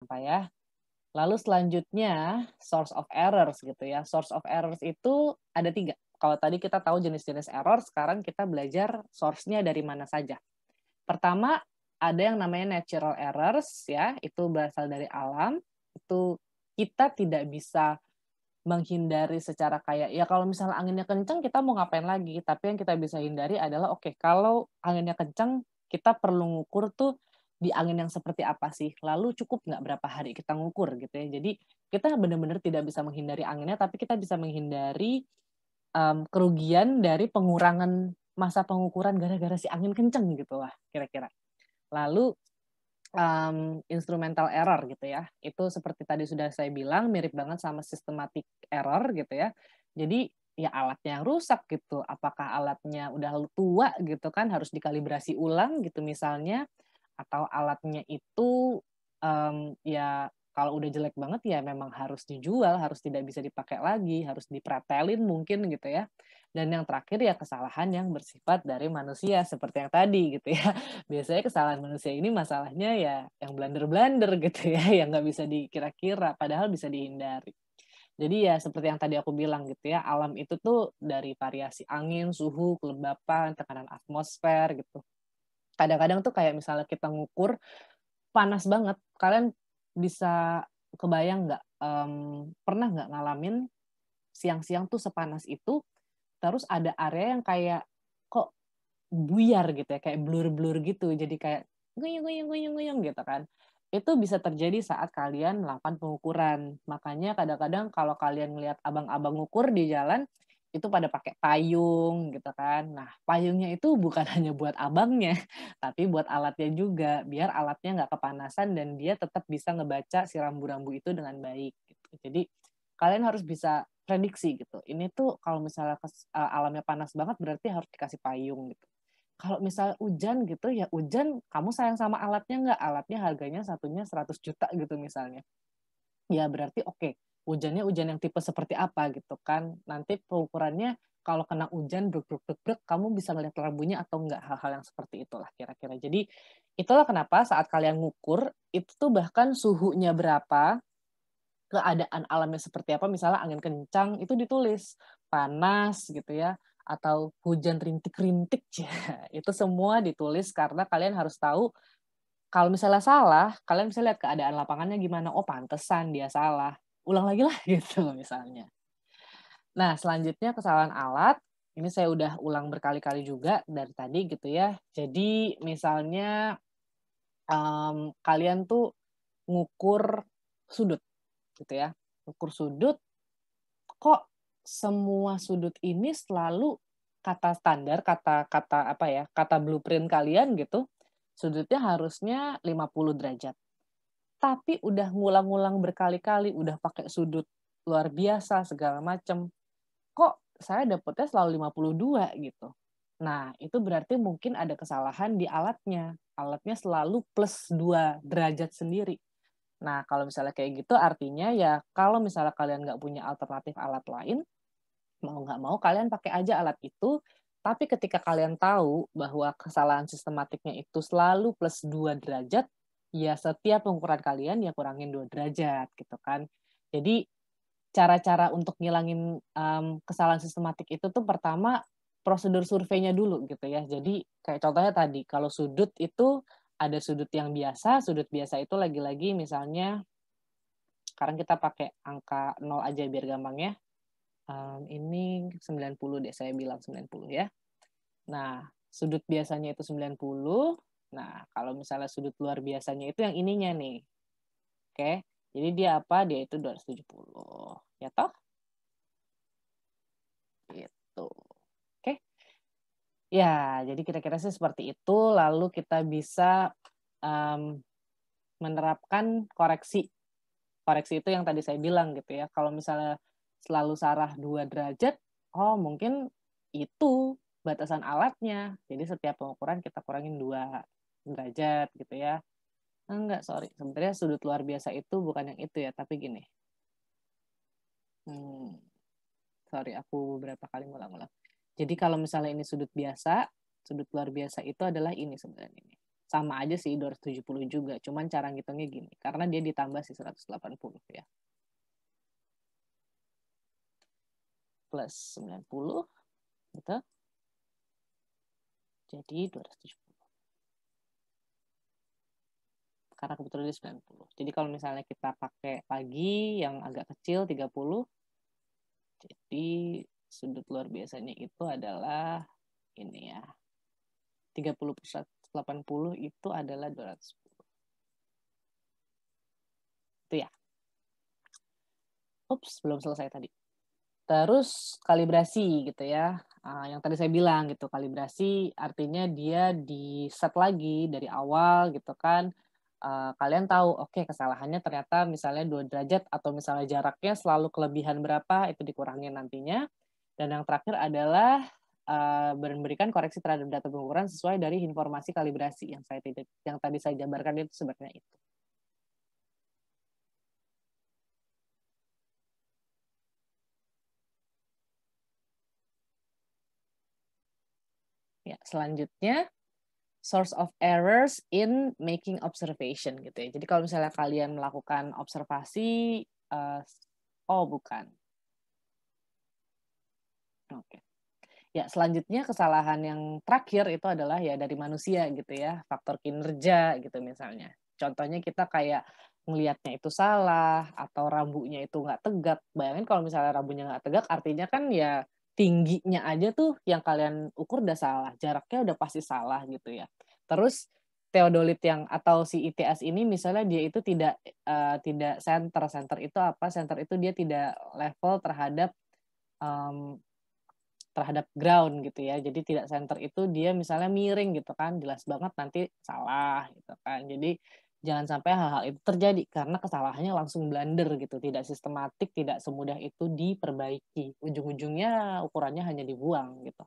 apa ya. Lalu selanjutnya source of errors gitu ya. Source of errors itu ada 3. Kalau tadi kita tahu jenis-jenis error, sekarang kita belajar source-nya dari mana saja. Pertama, ada yang namanya natural errors ya, itu berasal dari alam. Itu kita tidak bisa menghindari secara kayak ya kalau misalnya anginnya kencang kita mau ngapain lagi, tapi yang kita bisa hindari adalah oke, kalau anginnya kencang kita perlu ngukur tuh di angin yang seperti apa sih, lalu cukup nggak berapa hari kita ngukur gitu ya. Jadi kita benar-benar tidak bisa menghindari anginnya, tapi kita bisa menghindari kerugian dari pengurangan masa pengukuran gara-gara si angin kenceng gitu lah kira-kira. Lalu instrumental error gitu ya. Itu seperti tadi sudah saya bilang mirip banget sama systematic error gitu ya. Jadi ya alatnya yang rusak gitu. Apakah alatnya udah tua gitu kan harus dikalibrasi ulang gitu misalnya, atau alatnya itu ya kalau udah jelek banget ya memang harus dijual, harus tidak bisa dipakai lagi, harus dipretelin mungkin gitu ya. Dan yang terakhir ya kesalahan yang bersifat dari manusia seperti yang tadi gitu ya. Biasanya kesalahan manusia ini masalahnya ya yang blunder-blunder gitu ya, yang nggak bisa dikira-kira, padahal bisa dihindari. Jadi ya seperti yang tadi aku bilang gitu ya, alam itu tuh dari variasi angin, suhu, kelembapan, tekanan atmosfer gitu. Kadang-kadang tuh kayak misalnya kita ngukur panas banget, kalian bisa kebayang nggak, pernah nggak ngalamin siang-siang tuh sepanas itu, terus ada area yang kayak, kok buyar gitu ya, kayak blur-blur gitu, jadi kayak goyang gitu kan. Itu bisa terjadi saat kalian melakukan pengukuran. Makanya kadang-kadang kalau kalian ngelihat abang-abang ngukur di jalan, itu pada pakai payung gitu kan. Nah, payungnya itu bukan hanya buat abangnya, tapi buat alatnya juga, biar alatnya nggak kepanasan dan dia tetap bisa ngebaca si rambu-rambu itu dengan baik gitu. Jadi kalian harus bisa prediksi gitu. Ini tuh kalau misalnya alamnya panas banget berarti harus dikasih payung gitu. Kalau misal hujan gitu, ya hujan kamu sayang sama alatnya nggak? Alatnya harganya satunya 100 juta gitu misalnya. Ya berarti oke, hujannya hujan yang tipe seperti apa gitu kan. Nanti pengukurannya kalau kena hujan bruk, kamu bisa ngeliat rambunya atau enggak, hal-hal yang seperti itulah kira-kira. Jadi itulah kenapa saat kalian ngukur, itu tuh bahkan suhunya berapa, keadaan alamnya seperti apa, misalnya angin kencang itu ditulis, panas gitu ya, atau hujan rintik-rintik, ya, itu semua ditulis karena kalian harus tahu kalau misalnya salah, kalian bisa lihat keadaan lapangannya gimana, oh pantesan dia salah, ulang lagi lah gitu misalnya. Nah selanjutnya kesalahan alat, ini saya udah ulang berkali-kali juga dari tadi gitu ya. Jadi misalnya, kalian tuh ngukur sudut gitu ya, ngukur sudut kok semua sudut ini selalu kata standar, kata kata apa ya, kata blueprint kalian gitu, sudutnya harusnya 50 derajat. Tapi udah ngulang-ngulang berkali-kali, udah pakai sudut luar biasa segala macam, kok saya dapetnya selalu 52 gitu. Nah, itu berarti mungkin ada kesalahan di alatnya. Alatnya selalu plus 2 derajat sendiri. Nah, kalau misalnya kayak gitu artinya ya kalau misalnya kalian nggak punya alternatif alat lain, mau nggak mau kalian pakai aja alat itu, tapi ketika kalian tahu bahwa kesalahan sistematiknya itu selalu plus 2 derajat, ya setiap pengukuran kalian ya kurangin 2 derajat gitu kan. Jadi cara-cara untuk ngilangin, kesalahan sistematik itu tuh pertama prosedur surveinya dulu gitu ya. Jadi kayak contohnya tadi, kalau sudut itu ada sudut yang biasa, sudut biasa itu lagi-lagi misalnya sekarang kita pakai angka 0 aja biar gampang ya. Ini 90 deh, saya bilang 90 ya. Nah, sudut biasanya itu 90. Nah, kalau misalnya sudut luar biasanya itu yang ininya nih. Oke. Jadi dia apa? Dia itu 270. Ya toh? Gitu. Oke. Ya, jadi kira-kira sih seperti itu. Lalu kita bisa um, menerapkan koreksi. Koreksi itu yang tadi saya bilang gitu ya. Kalau misalnya selalu salah 2 derajat, oh mungkin itu batasan alatnya. Jadi setiap pengukuran kita kurangin 2 derajat gitu ya. Enggak, sorry. Sebenarnya sudut luar biasa itu bukan yang itu ya, tapi gini. Hmm, sorry, aku berapa kali ngulang-ngulang. Jadi kalau misalnya ini sudut biasa, sudut luar biasa itu adalah ini sebenarnya. Ini. Sama aja sih 270 juga, cuman cara ngitungnya gini, karena dia ditambah si 180 ya. Plus 90, gitu. Jadi 270. Karena kebetulan dia 90. Jadi kalau misalnya kita pakai pagi yang agak kecil 30, jadi sudut luar biasanya itu adalah ini ya. 30 per 180 itu adalah 210. Itu ya. Ups, belum selesai tadi. Terus kalibrasi gitu ya. Yang tadi saya bilang gitu, kalibrasi artinya dia di set lagi dari awal gitu kan. Kalian tahu, oke kesalahannya ternyata misalnya 2 derajat atau misalnya jaraknya selalu kelebihan berapa, itu dikurangin nantinya. Dan yang terakhir adalah memberikan koreksi terhadap data pengukuran sesuai dari informasi kalibrasi yang tadi saya jabarkan itu sebenarnya itu. Ya, selanjutnya source of errors in making observation gitu ya. Jadi kalau misalnya kalian melakukan observasi, oh bukan. Oke. Ya, selanjutnya kesalahan yang terakhir itu adalah ya dari manusia gitu ya, faktor kinerja gitu misalnya. Contohnya kita kayak ngelihatnya itu salah atau rambunya itu nggak tegak. Bayangin kalau misalnya rambunya nggak tegak, artinya kan ya tingginya aja tuh yang kalian ukur udah salah, jaraknya udah pasti salah gitu ya. Terus teodolit yang atau si ITS ini misalnya dia itu tidak center. Center itu apa? Center itu dia tidak level terhadap um, terhadap ground gitu ya. Jadi tidak center itu dia misalnya miring gitu kan, jelas banget nanti salah gitu kan. Jadi jangan sampai hal-hal itu terjadi karena kesalahannya langsung blunder gitu, tidak sistematik, tidak semudah itu diperbaiki. Ujung-ujungnya ukurannya hanya dibuang gitu.